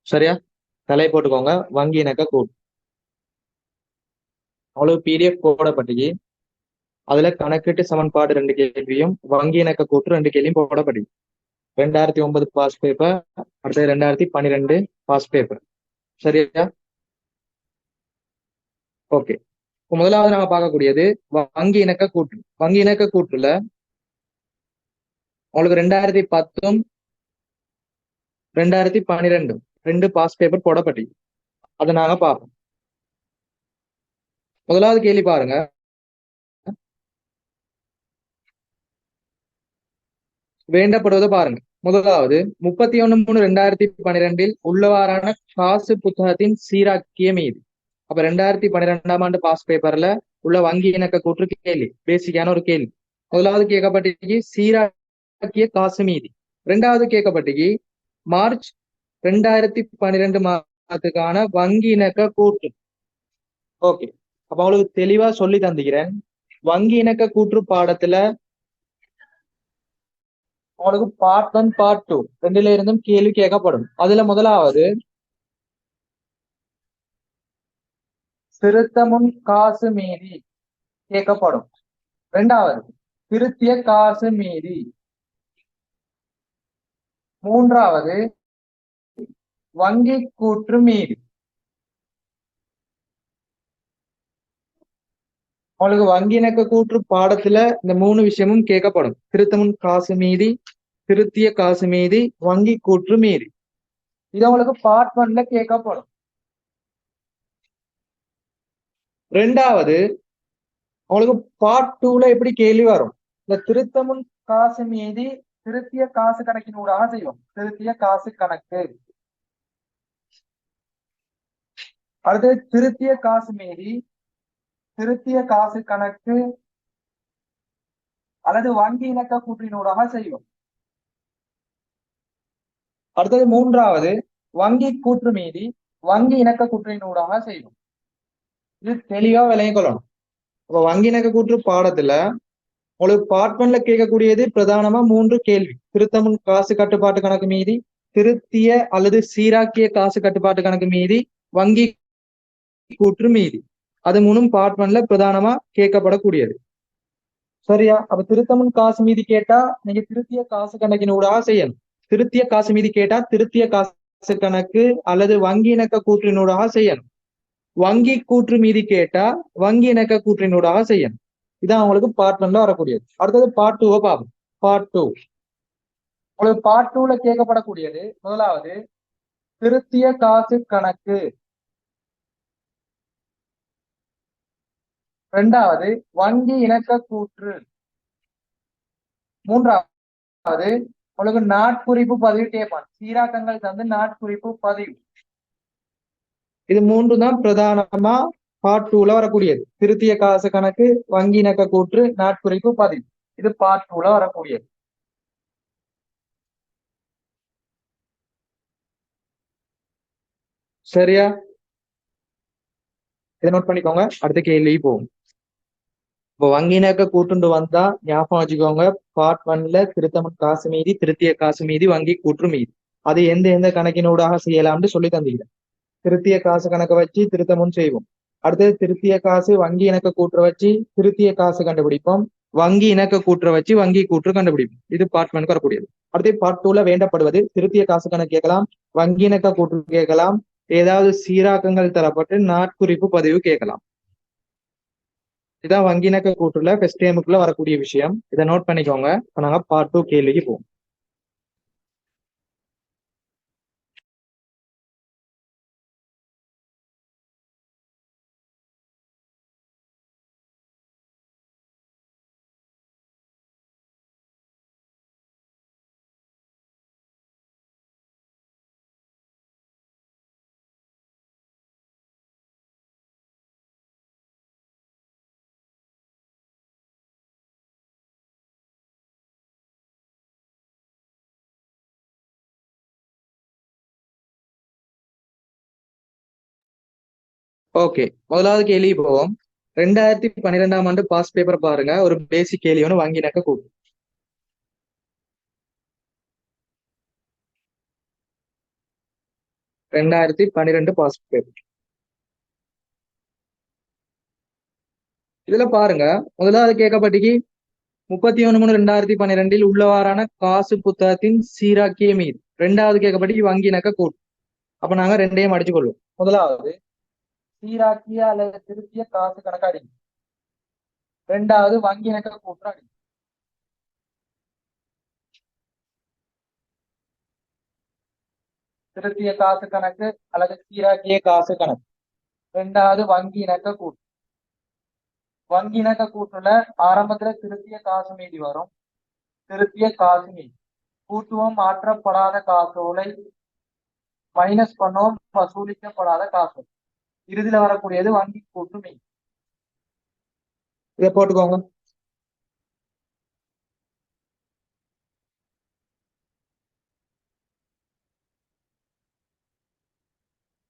சரியா? தலை போட்டுக்கோங்க. வங்கி இணக்க கூற்று. உங்களுக்கு பிடிஎஃப் போடப்பட்டு அதுல கணக்கீட்டு சமன்பாடு 2 கேள்வியும் வங்கி இணக்க கூற்று 2 கேள்வியும் போடப்பட்டு 2009 பாஸ் பேப்பர், அடுத்தது 2012 பாஸ் பேப்பர். சரியா? ஓகே. முதலாவது நாம பார்க்கக்கூடியது வங்கி இணக்க கூற்று. வங்கி இணக்க கூற்றுல உங்களுக்கு 2010 2012 2 பாஸ் பேப்பர் போடப்பட்டு அதை நாங்க பார்ப்போம். முதலாவது கேள்வி பாருங்க. வேண்டப்படுவதை பாருங்க. முதலாவது 31/3/2012 உள்ளவாறான காசு புத்தகத்தின் சீராக்கிய மீது. அப்ப 2012 பாஸ் பேப்பர்ல உள்ள வங்கி இணக்க கூற்று கேள்வி, பேசிக்கான ஒரு கேள்வி. முதலாவது கேட்கப்பட்டிக்கு சீராக்கிய காசு மீதி. இரண்டாவது கேட்கப்பட்டிக்கு மார்ச் 2012 மாதத்துக்கான வங்கி இணக்க கூற்று. ஓகே. அப்ப அவங்களுக்கு தெளிவா சொல்லி தந்துக்கிறேன். வங்கி இணக்க கூற்று பாடத்துல உங்களுக்கு பார்ட் 1 பார்ட் 2 ரெண்டுல இருந்தும் கேள்வி கேட்கப்படும். அதுல முதலாவது திருத்த முன் காசு மீதி கேட்கப்படும். இரண்டாவது திருத்திய காசு மீதி. மூன்றாவது வங்கி கூற்று மீதி. உங்களுக்கு வங்கி இணக்க கூற்று பாடத்துல இந்த 3 விஷயமும் கேட்கப்படும். திருத்த முன் காசு மீதி, திருத்திய காசு மீதி, வங்கி கூற்று மீதி. இது உங்களுக்கு பார்ட் 1ல கேட்கப்படும். ரெண்டாவது உங்களுக்கு பார்ட் 2ல எப்படி கேள்வி வரும்? இந்த திருத்த முன் காசு மீதி திருத்திய காசு கணக்கின் ஊடாக செய்வோம். திருத்திய காசு கணக்கு. அடுத்து திருத்திய காசு மீதி திருத்திய காசு கணக்கு அல்லது வங்கி இணக்க கூற்றினூடாக செய்வோம். அடுத்தது மூன்றாவது வங்கி கூற்று மீதி வங்கி இணக்க கூற்றினூடாக செய்வோம். இது தெளிவா விளங்கிக் கொள்ளணும். அப்ப வங்கி இணக்க கூற்று பாடத்துல உங்களுக்கு பார்ட் 1ல கேட்கக்கூடியது பிரதானமா 3 கேள்வி. திருத்தமுன் காசு கட்டுப்பாட்டு கணக்கு மீதி, திருத்திய அல்லது சீராக்கிய காசு கட்டுப்பாட்டு கணக்கு மீதி, வங்கி கூற்று மீதி. அது 3ம் பார்ட் 1ல பிரதானமா கேட்கப்படக்கூடியது. சரியா? அப்ப திருத்தமுன் காசு மீதி கேட்டா நீங்க திருத்திய காசு கணக்கின் ஊடாக செய்யணும். திருத்திய காசு மீதி கேட்டா திருத்திய காசு கணக்கு அல்லது வங்கி இணக்க கூற்றினூடாக செய்யணும். வங்கி கூற்று மீதி கேட்டா வங்கி இணக்க கூற்றினூடாக செய்யணும். இதான் அவங்களுக்கு பார்ட் 1ல வரக்கூடியது. அடுத்தது பார்ட் 2 பார்ப்போம். பார்ட் 2 உங்களுக்கு பார்ட் 2ல கேட்கப்படக்கூடியது முதலாவது திருத்திய காசு கணக்கு. இரண்டாவது வங்கி இணக்க கூற்று. மூன்றாவது உங்களுக்கு நாட்குறிப்பு பதிவு கேட்பான். சீராக்கங்கள் தந்து நாட்குறிப்பு பதிவு. இது 3 தான் பிரதானமா பார்ட் 2ல வரக்கூடியது. திருத்திய காசு கணக்கு, வங்கி இணக்க கூற்று, நாட்குறிப்பு பதிவு. இது பார்ட் 2ல வரக்கூடியது. சரியா? இதை நோட் பண்ணிக்கோங்க. அடுத்த கேள்வி போகும். இப்போ வங்கி இணக்க கூட்டுண்டு வந்தா ஞாபகம் வச்சுக்கோங்க. பார்ட் 1ல திருத்தமுன் காசு மீதி, திருத்திய காசு மீதி, வங்கி கூற்று மீதி. அது எந்த கணக்கினூடாக செய்யலாம்னு சொல்லி தந்துக்கிறேன். திருத்திய காசு கணக்கை வச்சு திருத்த முன் செய்வோம். அடுத்தது திருத்திய காசு வங்கி இணக்க கூற்ற வச்சு திருத்திய காசு கண்டுபிடிப்போம். வங்கி இணக்க கூற்ற வச்சு வங்கி கூற்று கண்டுபிடிப்போம். இது பார்ட் 1க்கு வரக்கூடியது. அடுத்து பார்ட் 2ல வேண்டப்படுவது திருத்திய காசு கணக்கு கேட்கலாம், வங்கி இணக்க கூற்று கேட்கலாம், ஏதாவது சீராக்கங்கள் தரப்பட்டு நாட்குறிப்பு பதிவு கேட்கலாம். இதான் வங்கி இணக்க கூற்றுல ஃபர்ஸ்ட் டைமுக்குள்ள வரக்கூடிய விஷயம். இதை நோட் பண்ணிக்கோங்க. இப்ப நாங்க பார்ட் 2 கேள்விக்கு போவோம். ஓகே, முதலாவது கேள்வி போவோம். 2012 பாஸ் பேப்பர் பாருங்க. ஒரு பேசிக் கேள்வி ஒன்று வங்கி இணக்க கூற்று. 2012 பாஸ் பேப்பர். இதுல பாருங்க, முதலாவது கேட்கப்பட்டிக்கு 31/3/2012 உள்ளவாறான காசு புத்தகத்தின் சீராக்கிய மீது. ரெண்டாவது கேட்கப்பட்டிக்கு வங்கி இணக்க கூட்டு. அப்ப நாங்க ரெண்டையும் அடிச்சு கொள்வோம். முதலாவது சீராக்கிய அல்லது திருத்திய காசு கணக்காடி, ரெண்டாவது வங்கி இணக்க கூற்று அடி. திருத்திய காசு கணக்கு அல்லது சீராக்கிய காசு கணக்கு, ரெண்டாவது வங்கி இணக்க கூற்று. வங்கி இணக்க கூற்றுல ஆரம்பத்துல திருத்திய காசு மீதி வரும். திருத்திய காசு மீதி கூட்டுவோம் மாற்றப்படாத காசோலை மைனஸ் பண்ணோம் வசூலிக்கப்படாத காசோலை, இறுதியில வரக்கூடியது வங்கி கூட்டு மீதி. இதை போட்டுக்கோங்க.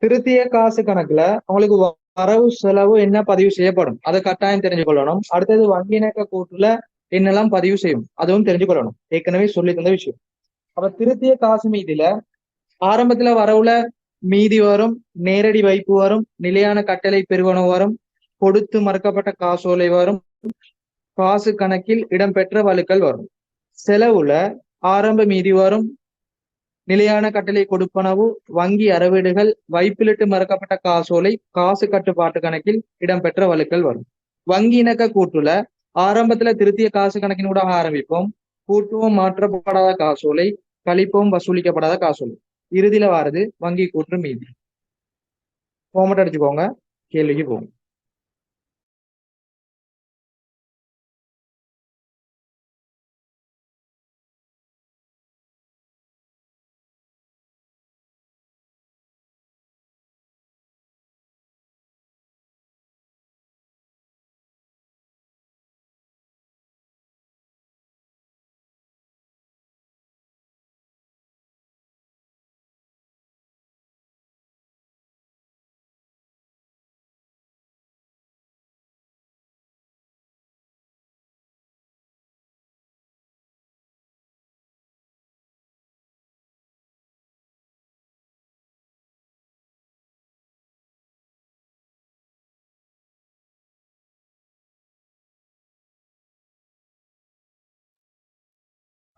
திருத்திய காசு கணக்குல உங்களுக்கு வரவு செலவு என்ன பதிவு செய்யப்படும் அதை கட்டாயம் தெரிஞ்சு கொள்ளணும். அடுத்தது வங்கி இணக்க கூட்டுல என்னெல்லாம் பதிவு செய்யும் அதுவும் தெரிஞ்சு கொள்ளணும். ஏற்கனவே சொல்லி தந்த விஷயம். அப்ப திருத்திய காசு மீதில ஆரம்பத்துல வரவுல மீதி வரும், நேரடி வைப்பு வரும், நிலையான கட்டளை பெறுவனவு வரும், கொடுத்து மறுக்கப்பட்ட காசோலை வரும், காசு கணக்கில் இடம்பெற்ற வழுக்கள் வரும். செலவுல ஆரம்ப மீதி வரும், நிலையான கட்டளை கொடுப்பனவு, வங்கி அறவீடுகள், வைப்பிலிட்டு மறுக்கப்பட்ட காசோலை, காசு கட்டுப்பாட்டு கணக்கில் இடம்பெற்ற வழுக்கள் வரும். வங்கி இணக்க கூட்டுல ஆரம்பத்துல திருத்திய காசு கணக்கின் கூட ஆரம்பிப்போம், கூட்டுவோம் மாற்றப்படாத காசோலை, கழிப்போம் வசூலிக்கப்படாத காசோலை, இறுதியில வாரது வங்கி கூற்று மீதி. ஃபார்மட் அடிச்சுக்கோங்க, கேள்விக்கு போகும்.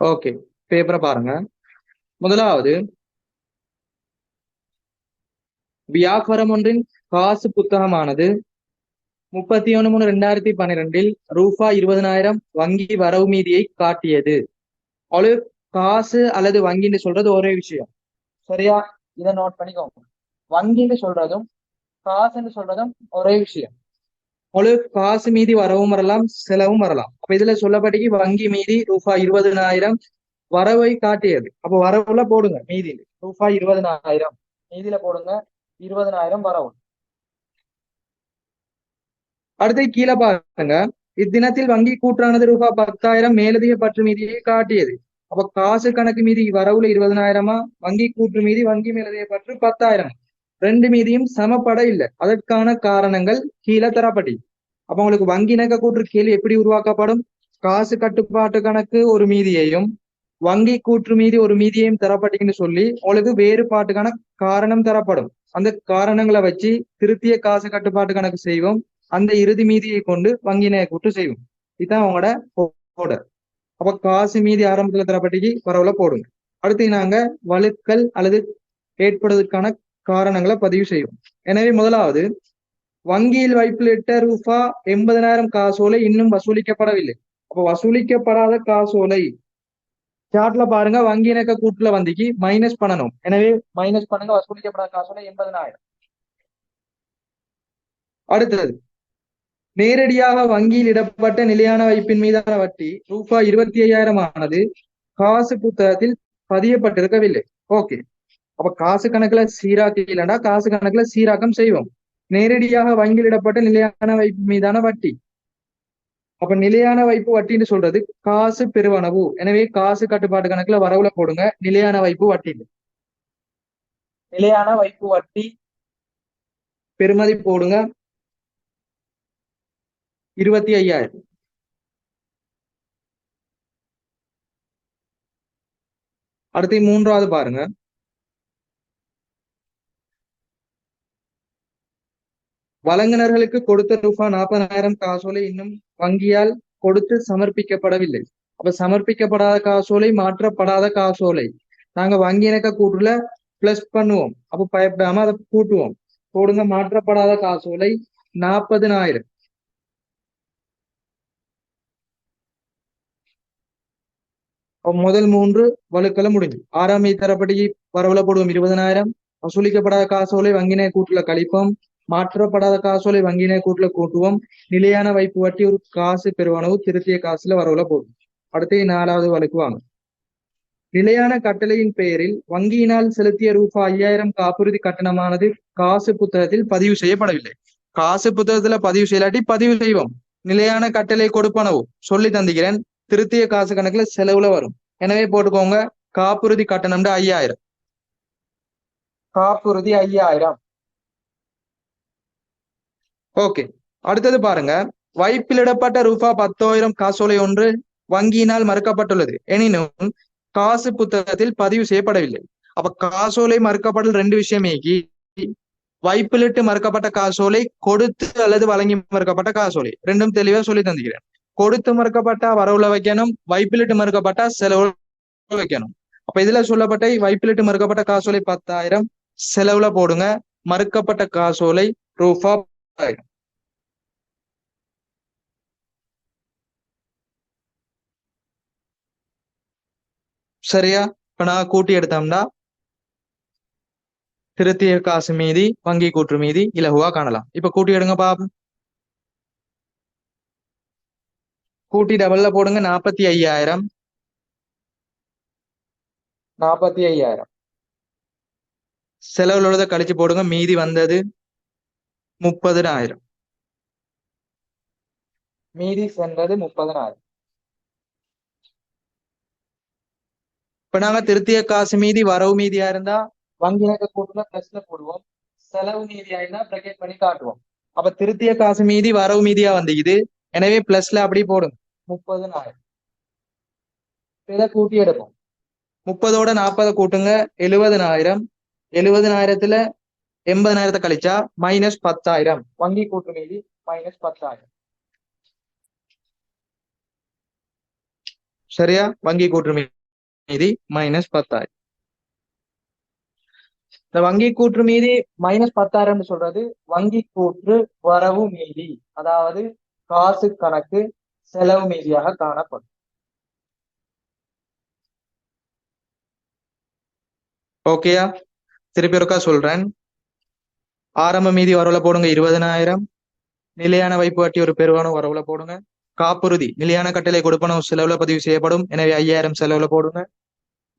ஓகே, பேப்பரை பாருங்க. முதலாவது வியாபாரம் ஒன்றின் காசு புத்தகமானது 31/3/2012 ரூபாய் 20,000 வங்கி வரவு மீதியை காட்டியது. அவ்வளவு காசு அல்லது வங்கின்னு சொல்றது ஒரே விஷயம், சரியா? இதை நோட் பண்ணிக்கோங்க. வங்கின்னு சொல்றதும் காசுன்னு சொல்றதும் ஒரே விஷயம். உங்களுக்கு காசு மீதி வரவும் வரலாம், செலவும் வரலாம். அப்ப இதுல சொல்லப்பட்டிக்கு வங்கி மீதி ரூபாய் 20,000 வரவை காட்டியது. அப்ப வரவுல போடுங்க மீதி ரூபாய் 20,000, மீதியில போடுங்க 20,000 வரவு. அடுத்து கீழே பாருங்க, இத்தினத்தில் வங்கி கூற்றானது ரூபாய் 10,000 மேலதிக பற்று மீதியை காட்டியது. அப்ப காசு கணக்கு மீதி வரவுல 20,000, வங்கி கூற்று மீதி வங்கி மேலதிக பற்று 10,000, ரெண்டு மீதியும் சமப்பட இல்லை. அதற்கான காரணங்கள் கீழே தரப்பட்டி. அப்ப உங்களுக்கு வங்கி இணக்க கூற்று கேள்வி எப்படி உருவாக்கப்படும்? காசு கட்டுப்பாட்டு கணக்கு ஒரு மீதியையும் வங்கி கூற்று மீதி ஒரு மீதியையும் தரப்பட்டீங்கன்னு சொல்லி உங்களுக்கு வேறுபாட்டுக்கான காரணம் தரப்படும். அந்த காரணங்களை வச்சு திருத்திய காசு கட்டுப்பாட்டு கணக்கு செய்வோம், அந்த இறுதி மீதியை கொண்டு வங்கி இணக்க கூற்று செய்வோம். இதுதான் அவங்களோட ஆர்டர். அப்ப காசு மீதி ஆரம்பத்துல தரப்பட்டிக்கு வரவுல போடுங்க. அடுத்து நாங்க வழுக்கல் அல்லது ஏற்படுவதற்கான காரணங்களை பதிவு செய்வோம். எனவே முதலாவது வங்கியில் வைப்பிலிட்ட ரூபாய் 80,000 காசோலை இன்னும் வசூலிக்கப்படவில்லை. அப்ப வசூலிக்கப்படாத காசோலை சார்ட்ல பாருங்க, வங்கி இணக்க கூட்டுல வந்திக்கு மைனஸ் பண்ணணும். எனவே மைனஸ் பண்ணுங்க, வசூலிக்கப்படாத காசோலை 80,000. அடுத்தது நேரடியாக வங்கியில் இடப்பட்ட நிலையான வைப்பின் மீதான வட்டி ரூபாய் 25,000 ஆனது காசு புத்தகத்தில் பதியப்பட்டிருக்கவில்லை. ஓகே, அப்ப காசு கணக்குல சீராக்கி இல்லைன்னா காசு கணக்குல சீராக்கம் செய்வோம். நேரடியாக வங்கியில் இடப்பட்ட நிலையான வைப்பு மீதான வட்டி. அப்ப நிலையான வைப்பு வட்டின்னு சொல்றது காசு பெறுவனவு. எனவே காசு கட்டுப்பாட்டு கணக்குல வரவுல போடுங்க நிலையான வைப்பு வட்டி. நிலையான வைப்பு வட்டி பெறுமதி போடுங்க 25,000. அடுத்து மூன்றாவது பாருங்க, வழங்குனர்களுக்கு கொடுத்த ரூபாய் 40,000 காசோலை இன்னும் வங்கியால் கொடுத்து சமர்ப்பிக்கப்படவில்லை. அப்ப சமர்ப்பிக்கப்படாத காசோலை மாற்றப்படாத காசோலை நாங்க வங்கி இணக்க கூற்றுல பிளஸ் பண்ணுவோம். அப்ப பயப்படாம அதை கூட்டுவோம். போடுங்க மாற்றப்படாத காசோலை 40,000. முதல் 3 வழுக்கள முடிஞ்சு. 6ஆம் மீதி தரப்படி வரவுல போடுவோம் 20,000. வசூலிக்கப்படாத காசோலை வங்கினை கூட்டுல கழிப்போம். மாற்றப்படாத காசோலை வங்கினை கூட்டுல கூட்டுவோம். நிலையான வைப்பு வட்டி ஒரு காசு பெருவனவு திருத்திய காசுல வரவுல போடும். அடுத்து 4வது வழக்கு வாங்க. நிலையான கட்டளையின் பெயரில் வங்கியினால் செலுத்திய ரூபாய் 5,000 காப்புறுதி கட்டணமானது காசு புத்தகத்தில் பதிவு செய்யப்படவில்லை. காசு புத்தகத்துல பதிவு செய்யலாட்டி பதிவு செய்வோம். நிலையான கட்டளை கொடுப்பனவு சொல்லி தந்துகிறேன். திருத்திய காசு கணக்குல செலவுல வரும். எனவே போட்டுக்கோங்க காப்புறுதி கட்டணம் 5,000. காப்புறுதி 5,000. ஓகே, அடுத்தது பாருங்க. வைப்பிலிடப்பட்ட ரூபாய் 10,000 காசோலை ஒன்று வங்கியினால் மறுக்கப்பட்டுள்ளது எனினும் காசு புத்தகத்தில் பதிவு செய்யப்படவில்லை. அப்ப காசோலை மறுக்கப்படல் 2 விஷயமே. வைப்பிலிட்டு மறுக்கப்பட்ட காசோலை, கொடுத்து அல்லது வழங்கி மறுக்கப்பட்ட காசோலை, ரெண்டும் தெளிவா சொல்லி தந்துக்கிறேன். கொடுத்து மறுக்கப்பட்டா வரவுல வைக்கணும், வைப்பிலிட்டு மறுக்கப்பட்டா செலவுல வைக்கணும். அப்ப இதுல சொல்லப்பட்ட வைப்பிலிட்டு மறுக்கப்பட்ட காசோலை 10,000 செலவுல போடுங்க. மறுக்கப்பட்ட காசோலை ரூபாய் 10,000. சரியா? இப்ப நான் கூட்டி எடுத்தோம்னா திருத்திய காசு மீதி வங்கி கூற்று மீதி இலகுவா காணலாம். இப்ப கூட்டி எடுங்க பாப்போம். கூட்டி டபுள்ல போடுங்க 45,000. 45,000 செலவுல உள்ளதை கழிச்சு போடுங்க. மீதி வந்தது 30,000. மீதி சென்றது 30,000. இப்ப நாங்க திருத்திய காசு மீதி வரவு மீதியா இருந்தா வங்கி இணக்க கூட்டுல பிளஸ்ல போடுவோம். செலவு மீதியா இருந்தா பிரக்கெட் பண்ணி காட்டுவோம். அப்ப திருத்திய காசு மீதி வரவு மீதியா வந்துக்குது. எனவே பிளஸ்ல அப்படி போடுங்க 30,000. இதை கூட்டி எடுப்போம். 30ஓட 40 கூட்டுங்க 70,000. 70,000த்துல 80,000 கழிச்சா -10,000. வங்கி கூட்டு மீதி -10,000. சரியா? வங்கி கூற்று மீதி -10,000. இந்த வங்கி கூற்று மீதி -10,000 சொல்றது வங்கி கூற்று வரவு மீதி, அதாவது காசு கணக்கு செலவு மீதியாக காணப்படும். ஓகேயா? திருப்பி ஒருக்கா சொல்றேன். ஆரம்ப மீதி வரவுல போடுங்க 20,000. நிலையான வைப்பு வட்டி ஒரு பெருவான வரவுல போடுங்க. காப்புறுதி நிலையான கட்டளை கொடுப்பனவு செலவுல பதிவு செய்யப்படும். எனவே 5,000 செலவுல போடுங்க.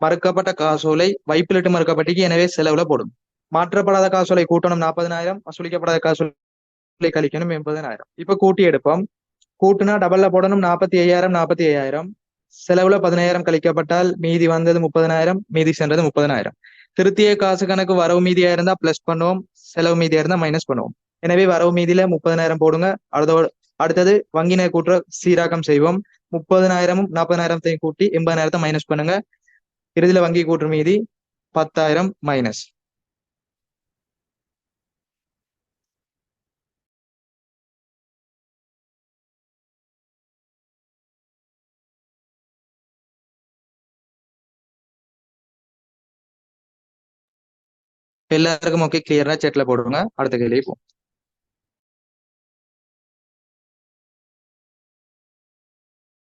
மறுக்கப்பட்ட காசோலை வைப்பிலிட்டு மறுக்கப்பட்டிக்கு, எனவே செலவுல போடும். மாற்றப்படாத காசோலை கூட்டணும் 40,000. வசூலிக்கப்படாத காசோலை கழிக்கணும் 80,000. இப்ப கூட்டி எடுப்போம். கூட்டுனா டபுள்ல போடணும் 45,000 45,000. செலவுல 10,000 கழிக்கப்பட்டால் மீதி வந்தது 30,000. மீதி சென்றது 30,000. திருத்திய காசு கணக்கு வரவு மீதியா இருந்தா பிளஸ் பண்ணுவோம், செலவு மீதியா இருந்தா மைனஸ் பண்ணுவோம். எனவே வரவு மீதியில 30,000 போடுங்க. அடுத்தது வங்கினை கூற்ற சீராக்கம் செய்வோம். 30,000ம் 40,000த்தையும் கூட்டி 80,000 மைனஸ் பண்ணுங்க. இறுதியில வங்கி கூற்று மீதி 10,000 மைனஸ். எல்லாருக்கும் ஓகே, கிளியரா சேட்ல போடுங்க. அடுத்த கேள்வி போ.